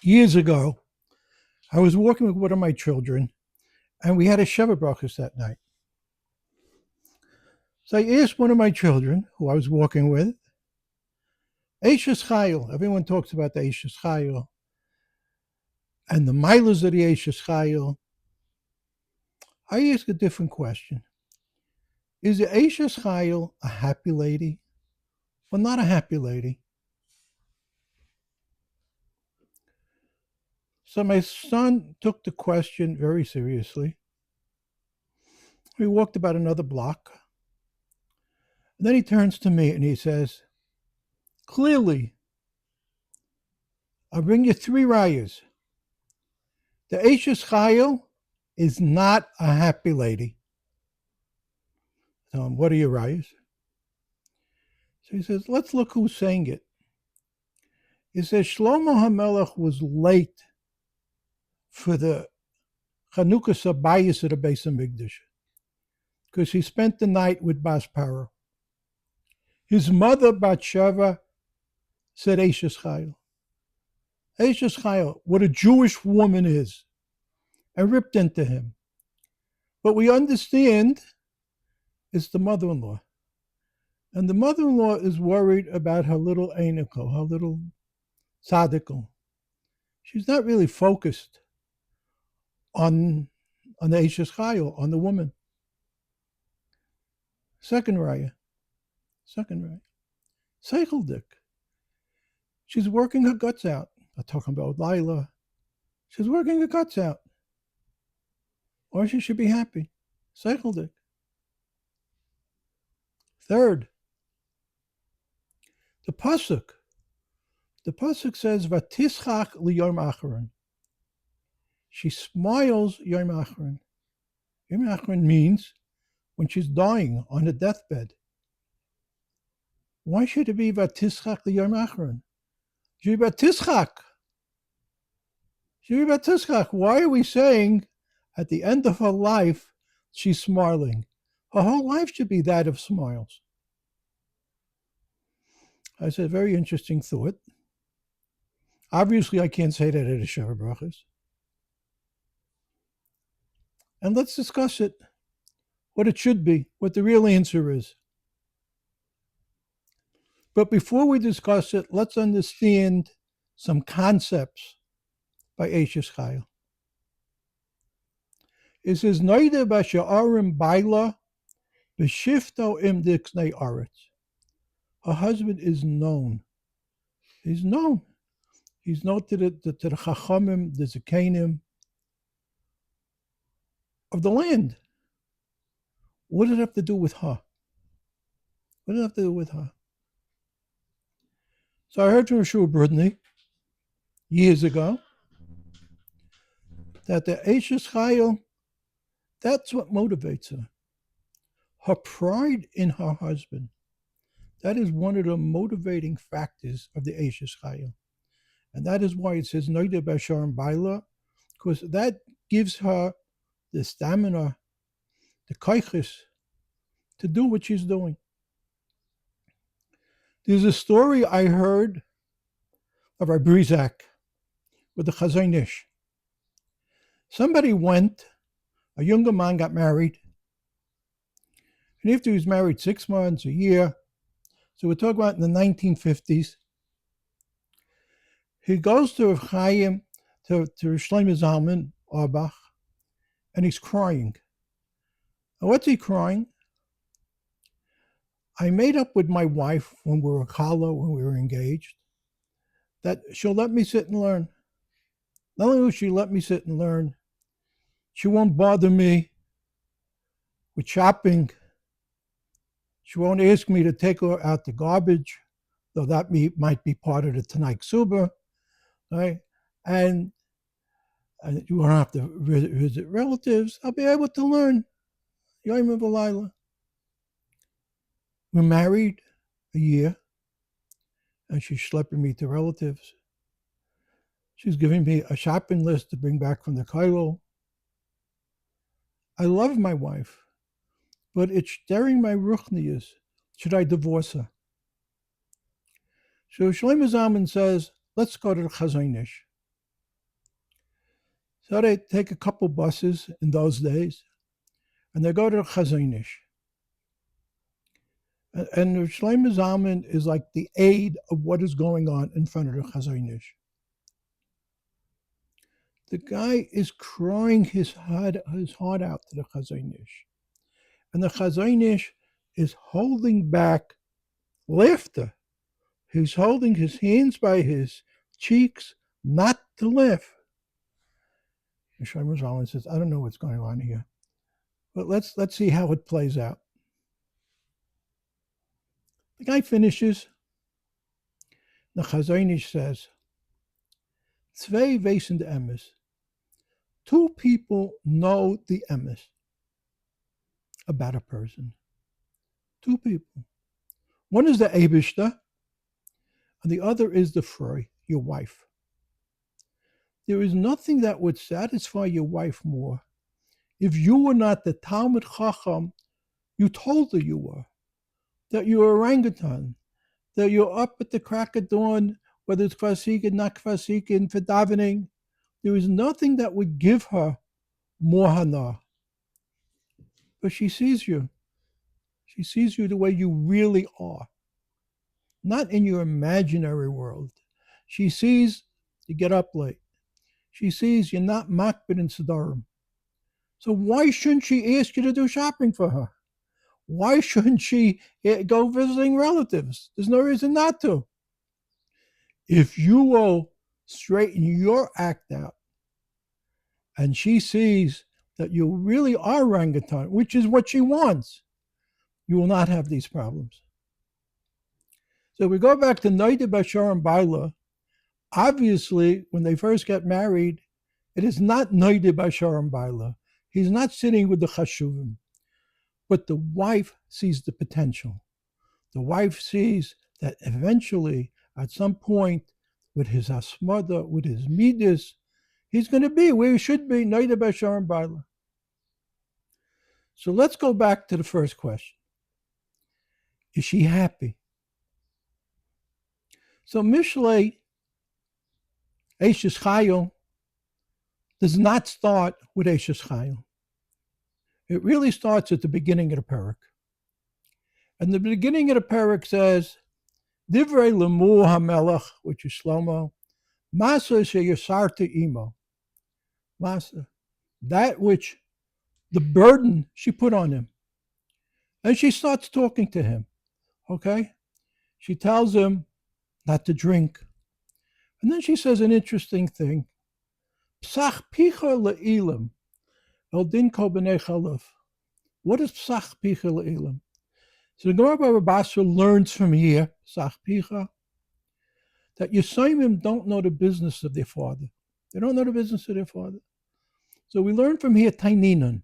Years ago, I was walking with one of my children, and we had a Sheva Brachos that night. So I asked one of my children, who I was walking with, Eishes Chayil. Everyone talks about the Eishes Chayil and the milas of the Eishes Chayil. I asked a different question. Is the Eishes Chayil a happy lady or not a happy lady? So my son took the question very seriously. We walked about another block. And then he turns to me and he says, clearly, I'll bring you three rayas. The Eishes Chayil is not a happy lady. So what are your rayas? So he says, let's look who's saying it. He says, Shlomo HaMelech was late for the Chanukah Sabayis of the Beis HaMikdash because he spent the night with Bas Paro. His mother, Batsheva, said Eishes Chayil. Eishes Chayil, what a Jewish woman is, and ripped into him. But we understand it's the mother-in-law. And the mother-in-law is worried about her little Einiko, her little Tzadikal. She's not really focused on the Eishes Chayil, on the woman. Second raya. Seicheldik. She's working her guts out. I'm talking about Lila. She's working her guts out. Or she should be happy. Seicheldik. Third, the pasuk. The pasuk says, "Vatischach liyom acharon." She smiles yom acharon. Yom acharon means when she's dying on a deathbed. Why should it be vatischach liyom acharon? Should be vatischach. Should be vatischach. Why are we saying at the end of her life she's smiling? Her whole life should be that of smiles. I said, very interesting thought. Obviously, I can't say that at a Sheva Brachos. And let's discuss it, what it should be, what the real answer is. But before we discuss it, let's understand some concepts by Eishes Chayil. It says, Noida b'sha'arim baila b'shifto im dixnei aretz. Her husband is known. He's known. He's known to the Chachamim, the Zekanim of the land. What does it have to do with her? What does it have to do with her? So I heard from Shua Brudney years ago that the Eishes Chayil, that's what motivates her. Her pride in her husband. That is one of the motivating factors of the Eishes Chayil. And that is why it says Noida B'Sharim Baila, because that gives her the stamina, the kaiches, to do what she's doing. There's a story I heard of Rabbi Brizak with the Chazon Ish. Somebody went, a younger man got married, and after he was married 6 months, a year, so we're talking about in the 1950s, he goes to Rav Chaim, to Shlomo Zalman Auerbach, and he's crying. And what's he crying? I made up with my wife when we were chala, when we were engaged, that she'll let me sit and learn. Not only will she let me sit and learn, she won't bother me with shopping. She won't ask me to take her out the garbage, though that might be part of the Tanai Ksuba, right? And you won't have to visit relatives. I'll be able to learn. Yom V'Layla. We're married a year, and she's schlepping me to relatives. She's giving me a shopping list to bring back from the Chayil. I love my wife, but it's stirring my ruchnius. Should I divorce her? So Shlomo Zalman says, let's go to the Chazon Ish. So they take a couple buses in those days, and they go to the Chazonish. And the Shlomo Zalman is like the aid of what is going on in front of the Chazonish. The guy is crying his heart out to the Chazonish. And the Chazonish is holding back laughter. He's holding his hands by his cheeks not to laugh. And Shlomo Zalman says, I don't know what's going on here, but let's see how it plays out. The guy finishes. The Chazonish says, Zwei wissen the emes. Two people know the emes about a person. Two people. One is the Eibishter, and the other is the Frey, your wife. There is nothing that would satisfy your wife more if you were not the Talmud Chacham you told her you were, that you're orangutan, that you're up at the crack of dawn, whether it's kvasikin, not kvasikin, for davening. There is nothing that would give her more hana. But she sees you. She sees you the way you really are, not in your imaginary world. She sees you get up late. She sees you're not makbid in Siddharim. So why shouldn't she ask you to do shopping for her? Why shouldn't she go visiting relatives? There's no reason not to. If you will straighten your act out and she sees that you really are orangutan, which is what she wants, you will not have these problems. So we go back to Noida Bashar and Baila. Obviously, when they first get married, it is not Noida Bashar and Baila. He's not sitting with the Chashuvim. But the wife sees the potential. The wife sees that eventually, at some point, with his asmada, with his midas, he's going to be where he should be, Noida Bashar and Baila. So let's go back to the first question. Is she happy? So Mishlei, Eishes Chayil, does not start with Eishes Chayil. It really starts at the beginning of the parak. And the beginning of the parak says, Divrei Lemur HaMelech, which is Shlomo, Masa Sheyasarta Imo. Masa, that which, the burden she put on him. And she starts talking to him, okay? She tells him not to drink. And then she says an interesting thing. Psach picha le'ilim, el din kol b'nei chaluf. What is psach picha le'ilim? So the Gemara Baba Basra learns from here, psach picha, that Yisayimim don't know the business of their father. They don't know the business of their father. So we learn from here, taininan,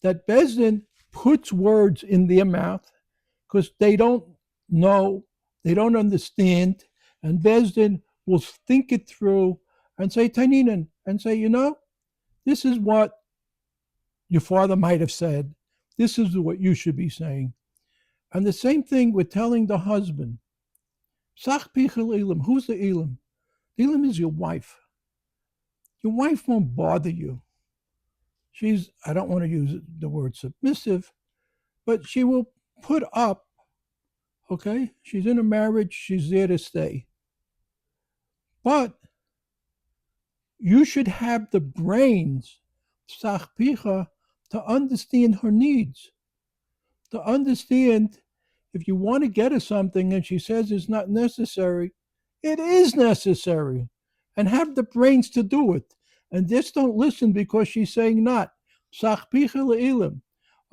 that Bezdin puts words in their mouth because they don't know, they don't understand, and Bezdin will think it through and say taininan, and say, you know, this is what your father might have said. This is what you should be saying. And the same thing with telling the husband, Sach pichel ilim. Who's the ilim? The ilim is your wife. Your wife won't bother you. She's, I don't want to use the word submissive, but she will put up, okay? She's in a marriage, she's there to stay. But you should have the brains, Sach picha, to understand her needs. To understand if you want to get her something and she says it's not necessary, it is necessary. And have the brains to do it. And just don't listen because she's saying not. Psach picha le'ilim.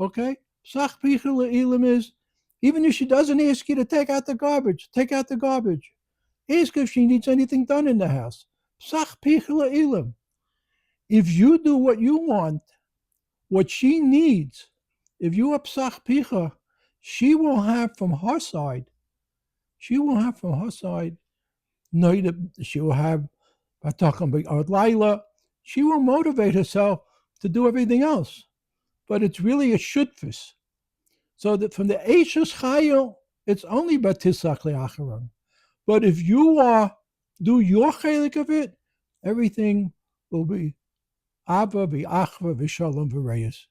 Okay? Psach picha le'ilim is, even if she doesn't ask you to take out the garbage, take out the garbage. Ask if she needs anything done in the house. Psach picha le'ilim. If you do what you want, what she needs, if you are psach picha, she will have from her side, she will have she will motivate herself to do everything else. But it's really a shutfis. So that from the Eishes Chayil, it's only batisach le'acharon. But if you do your chelik of it, everything will be Ava v'achva v'shalom v'reyes.